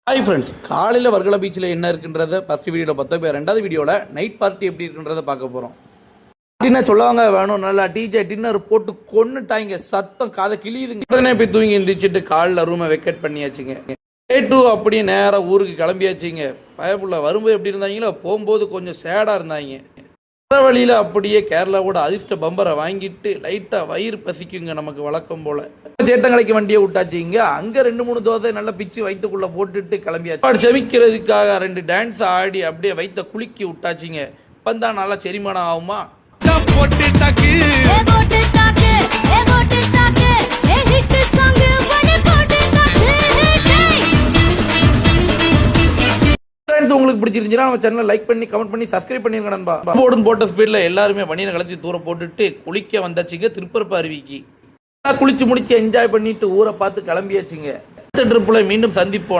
Hi friends, காலையில் வர்கலா பீச்சில் என்ன இருக்குன்றத ஃபஸ்ட் வீடியோவில் பார்த்தோம். இப்போ ரெண்டாவது வீடியோவில் நைட் பார்ட்டி எப்படி இருக்குன்றத பார்க்க போகிறோம். டின்னர் சொல்லுவாங்க வேணும், நல்லா டிஜே டின்னர் போட்டு கொண்டுட்டாங்க, சத்தம் காதை கிளியுதுங்க. உடனே போய் தூங்கி எந்திரிச்சிட்டு காலில் ரூமை வெக்கேட் பண்ணியாச்சுங்க. டே 2 அப்படியே நேராக ஊருக்கு கிளம்பியாச்சுங்க. பயப்புள்ள வரும்போது எப்படி இருந்தாங்களோ போகும்போது கொஞ்சம் சேடாக இருந்தாங்க. வர வழியில் அப்படியே கேரளாவோட அதிர்ஷ்ட பம்பரை வாங்கிட்டு லைட்டாக வயிறு பசிக்குங்க நமக்கு வழக்கம் போல். சேட்டங்கடைக்கு வண்டியை விட்டாச்சுங்க. அங்கே 2-3 தோசை நல்லா பிச்சு வயிற்றுக்குள்ளே போட்டுட்டு கிளம்பியாச்சு. செமிக்கிறதுக்காக 2 டான்ஸ் ஆடி அப்படியே வயிற்ற குலுக்கி விட்டாச்சுங்க. இப்போ தான் நல்லா செரிமானம் ஆகுமா போட்டு டாக்கு உங்களுக்கு பிடிச்சிருந்துச்சுன்னா நம்ம சேனலை லைக் பண்ணி கமெண்ட் பண்ணி சப்ஸ்கிரைப் பண்ணிருங்க நண்பா. போட்ட ஸ்பீட்ல எல்லாருமே வண்டியை கலத்தி தூர போட்டுட்டு குளிக்க வந்தாச்சுங்க. திருப்பரப்பு அருவிக்கு குளிச்சு முடிச்சு என்ஜாய் பண்ணிட்டு ஊரை பார்த்து கிளம்பியாச்சுங்க. ட்ரிப்ல மீண்டும் சந்திப்போம்.